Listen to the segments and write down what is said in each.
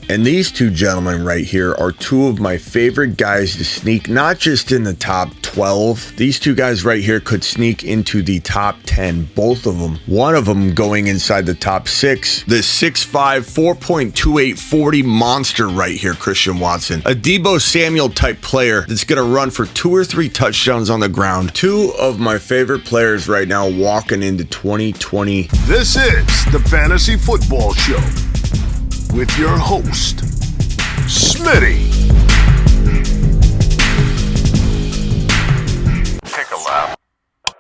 And these two gentlemen right here are two of my favorite guys to sneak, not just in the top 12. These two guys right here could sneak into the top 10, both of them. One of them going inside the top 6. This 6'5", 4.28 40 monster right here, Christian Watson. A Deebo Samuel type player that's going to run for 2 or 3 touchdowns on the ground. Two of my favorite players right now walking into 2020. This is the Fantasy Football Show with your host, Smitty. Take a lap.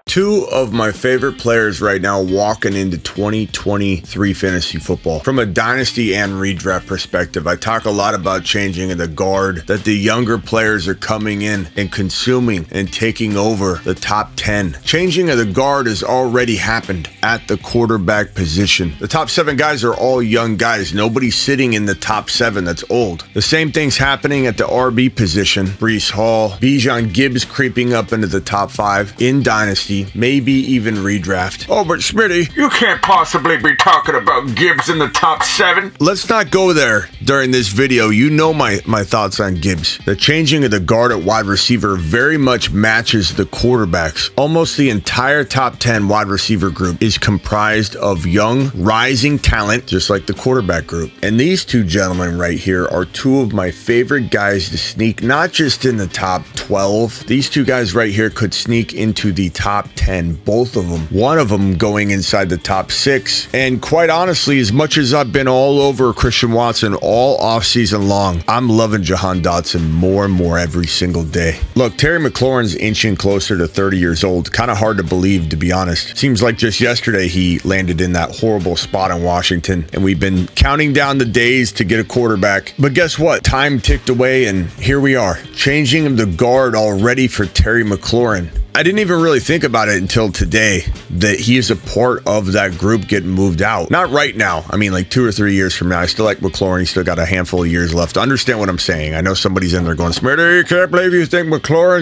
Two of my favorite players right now walking into 2023 fantasy football. From a dynasty and redraft perspective, I talk a lot about changing of the guard, that the younger players are coming in and consuming and taking over the top 10. Changing of the guard has already happened at the quarterback position. The top 7 guys are all young guys. Nobody's sitting in the top 7 that's old. The same thing's happening at the RB position. Breece Hall, Bijan Gibbs creeping up into the top 5 in dynasty. Maybe even redraft. Oh, but Smitty, you can't possibly be talking about Gibbs in the top 7. Let's not go there during this video. You know my thoughts on Gibbs. The changing of the guard at wide receiver very much matches the quarterbacks. Almost the entire top 10 wide receiver group is comprised of young, rising talent, just like the quarterback group. And these two gentlemen right here are two of my favorite guys to sneak, not just in the top 12. These two guys right here could sneak into the top 10, both of them. One of them going inside the top 6. And quite honestly, as much as I've been all over Christian Watson all offseason long, I'm loving Jahan Dotson more and more every single day. Look, Terry McLaurin's inching closer to 30 years old. Kind of hard to believe, to be honest. Seems like just yesterday he landed in that horrible spot in Washington, and we've been counting down the days to get a quarterback. But guess what? Time ticked away, and here we are. Changing of the guard already for Terry McLaurin. I didn't even really think about it until today that he is a part of that group getting moved out. Not right now. I mean, like 2 or 3 years from now. I still like McLaurin. He's still got a handful of years left. Understand what I'm saying. I know somebody's in there going, Smitty, you can't believe you think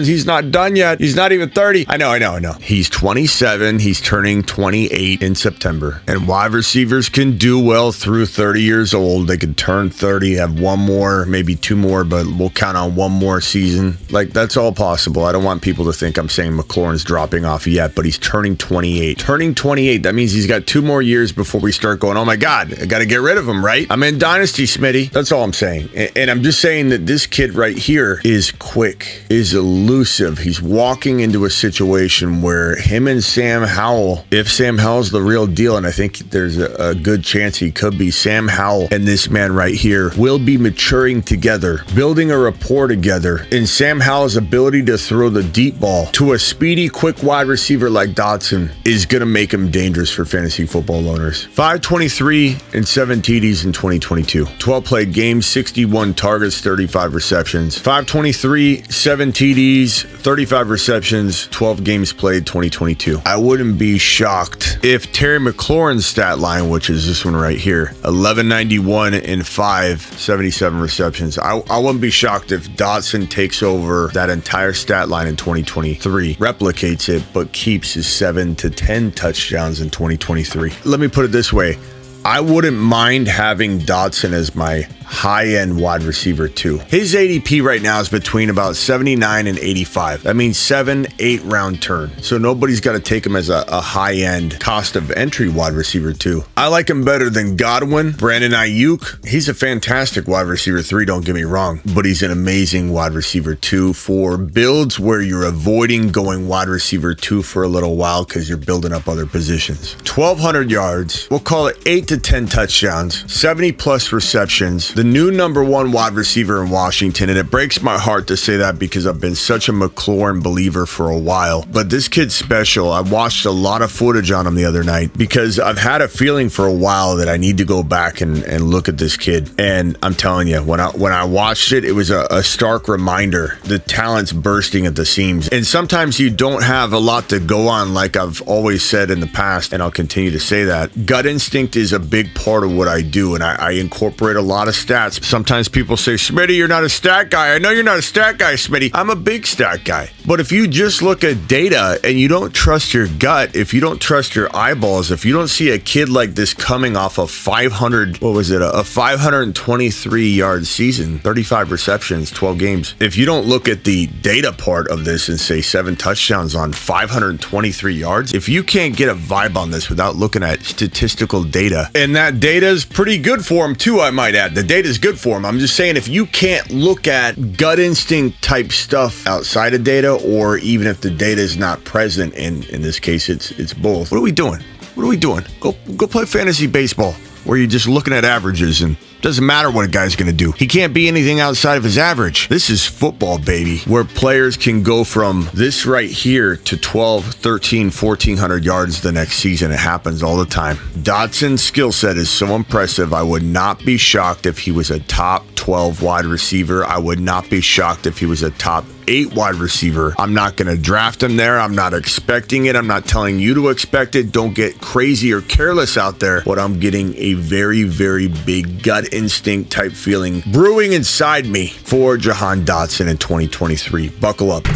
he's not done yet. He's not even 30. I know. He's 27. He's turning 28 in September. And wide receivers can do well through 30 years old. They can turn 30, have one more, maybe 2 more, but we'll count on 1 more season. Like, that's all possible. I don't want people to think I'm saying McLaurin's dropping off yet, but he's turning 28. Turning 28, that means he's got 2 more years before we start going, oh my God, I got to get rid of him, right? I'm in Dynasty, Smitty. That's all I'm saying. And I'm just saying that this kid right here is quick, is elusive. He's walking into a situation where him and Sam Howell, if Sam Howell's the real deal, and I think there's a good chance he could be, Sam Howell and this man right here will be maturing together, building a rapport together, and Sam Howell's ability to throw the deep ball to a speedy, quick wide receiver like Dotson is going to make him dangerous for fantasy football owners. 523 and 7 TDs in 2022. 12 played games, 61 targets, 35 receptions. 523, 7 TDs, 35 receptions, 12 games played, 2022. I wouldn't be shocked if Terry McLaurin's stat line, which is this one right here, 1191 and 577 receptions. I wouldn't be shocked if Dotson takes over that entire stat line in 2023. Replicates it, but keeps his 7 to 10 touchdowns in 2023. Let me put it this way. I wouldn't mind having Dotson as my high-end wide receiver too. His ADP right now is between about 79 and 85. That means 7-8 round turn. So nobody's got to take him as a high-end cost of entry wide receiver too. I like him better than Godwin, Brandon Ayuk. He's a fantastic wide receiver 3, don't get me wrong, but he's an amazing wide receiver 2 for builds where you're avoiding going wide receiver 2 for a little while because you're building up other positions. 1,200 yards. We'll call it 8 to 10 touchdowns, 70 plus receptions. The new number 1 wide receiver in Washington, and it breaks my heart to say that because I've been such a McLaurin believer for a while, but this kid's special. I watched a lot of footage on him the other night because I've had a feeling for a while that I need to go back and look at this kid, and I'm telling you, when I watched it, it was a stark reminder. The talent's bursting at the seams, and sometimes you don't have a lot to go on, like I've always said in the past, and I'll continue to say that. Gut instinct is a big part of what I do, and I incorporate a lot of stats. Sometimes people say, Smitty, you're not a stat guy. I know you're not a stat guy, Smitty. I'm a big stat guy. But if you just look at data and you don't trust your gut, if you don't trust your eyeballs, if you don't see a kid like this coming off of 523-yard season, 35 receptions, 12 games. If you don't look at the data part of this and say 7 touchdowns on 523 yards, if you can't get a vibe on this without looking at statistical data, and that data is pretty good for him too, I might add. The data is good for him. I'm just saying, if you can't look at gut instinct type stuff outside of data, or even if the data is not present, and in this case it's both, what are we doing? What are we doing? Go play fantasy baseball, where you're just looking at averages and doesn't matter what a guy's going to do. He can't be anything outside of his average. This is football, baby, where players can go from this right here to 12, 13, 1,400 yards the next season. It happens all the time. Dotson's skill set is so impressive. I would not be shocked if he was a top 12 wide receiver. I would not be shocked if he was a top 8 wide receiver. I'm not going to draft him there. I'm not expecting it. I'm not telling you to expect it. Don't get crazy or careless out there. But I'm getting a very, very big gut instinct type feeling brewing inside me for Jahan Dotson in 2023. Buckle up.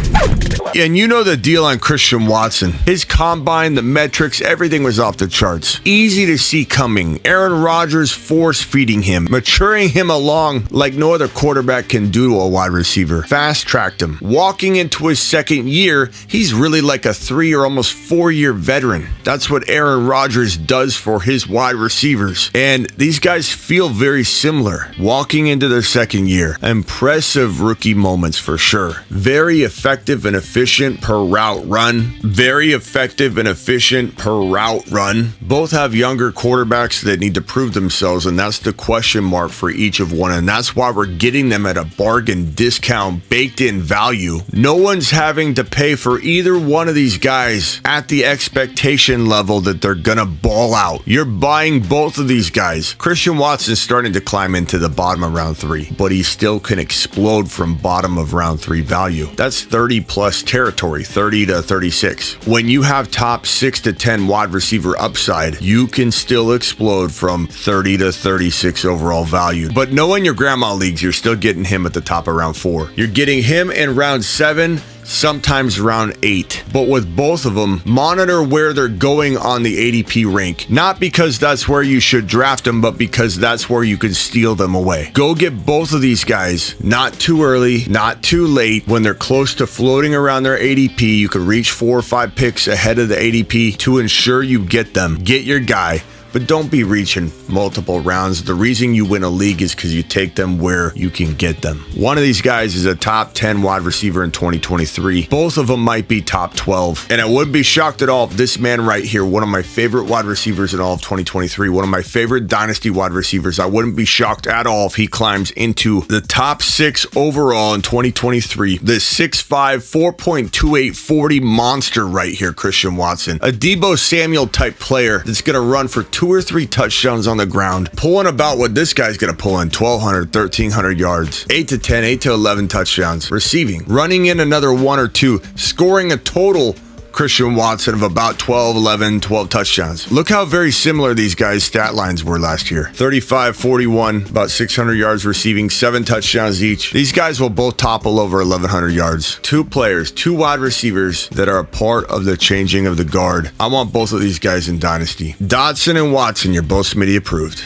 And you know the deal on Christian Watson. His combine, the metrics, everything was off the charts. Easy to see coming. Aaron Rodgers force feeding him, maturing him along like no other quarterback can do to a wide receiver. Fast tracked him. Walking into his second year, he's really like a 3 or almost 4-year veteran. That's what Aaron Rodgers does for his wide receivers. And these guys feel very similar. Walking into their second year. Impressive rookie moments for sure. Very effective and efficient per route run. Very effective and efficient per route run. Both have younger quarterbacks that need to prove themselves, and that's the question mark for each of one. And that's why we're getting them at a bargain discount, baked in value. No one's having to pay for either one of these guys at the expectation level that they're gonna ball out. You're buying both of these guys. Christian Watson's starting to climb into the bottom of round 3, but he still can explode from bottom of round 3 value. That's 30 plus territory, 30 to 36. When you have top 6 to 10 wide receiver upside, you can still explode from 30 to 36 overall value. But knowing your grandma leagues, you're still getting him at the top of round 4. You're getting him in round 7, sometimes round 8. But with both of them, monitor where they're going on the ADP rank. Not because that's where you should draft them, but because that's where you can steal them away. Go get both of these guys, not too early, not too late. When they're close to floating around their ADP, you can reach 4 or 5 picks ahead of the ADP to ensure you get them. Get your guy. But don't be reaching multiple rounds. The reason you win a league is because you take them where you can get them. One of these guys is a top 10 wide receiver in 2023. Both of them might be top 12. And I wouldn't be shocked at all if this man right here, one of my favorite wide receivers in all of 2023, one of my favorite dynasty wide receivers, I wouldn't be shocked at all if he climbs into the top 6 overall in 2023. This 6'5", 4.28 40 monster right here, Christian Watson. A Deebo Samuel type player that's going to run for 2 or 3 touchdowns on the ground, pulling about what this guy's going to pull in, 1,200, 1,300 yards, 8 to 10, 8 to 11 touchdowns, receiving, running in another 1 or 2, scoring a total Christian Watson of about 12, 11, 12 touchdowns. Look how very similar these guys' stat lines were last year. 35, 41, about 600 yards receiving, 7 touchdowns each. These guys will both topple over 1,100 yards. 2 players, 2 wide receivers that are a part of the changing of the guard. I want both of these guys in Dynasty. Dotson and Watson, you're both Smitty approved.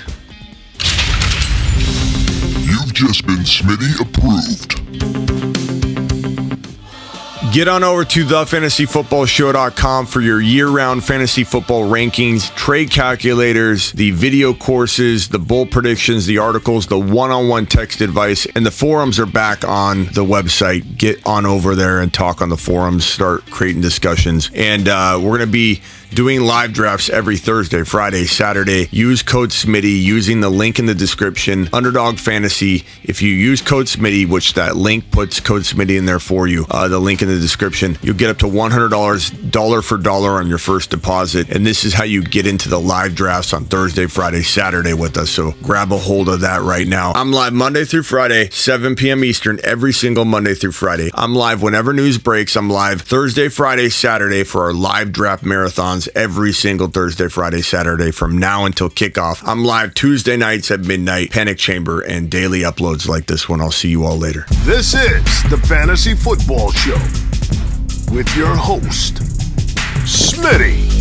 You've just been Smitty approved. Get on over to thefantasyfootballshow.com for your year-round fantasy football rankings, trade calculators, the video courses, the bold predictions, the articles, the one-on-one text advice, and the forums are back on the website. Get on over there and talk on the forums, start creating discussions. And we're going to be doing live drafts every Thursday, Friday, Saturday. Use code Smitty using the link in the description, Underdog Fantasy. If you use code Smitty, which that link puts code Smitty in there for you, the link in the description. You'll get up to $100 dollar for dollar on your first deposit. And this is how you get into the live drafts on Thursday, Friday, Saturday with us. So grab a hold of that right now. I'm live Monday through Friday, 7 p.m. Eastern, every single Monday through Friday. I'm live whenever news breaks. I'm live Thursday, Friday, Saturday for our live draft marathons every single Thursday, Friday, Saturday from now until kickoff. I'm live Tuesday nights at midnight, Panic Chamber, and daily uploads like this one. I'll see you all later. This is the Fantasy Football Show with your host, Smitty.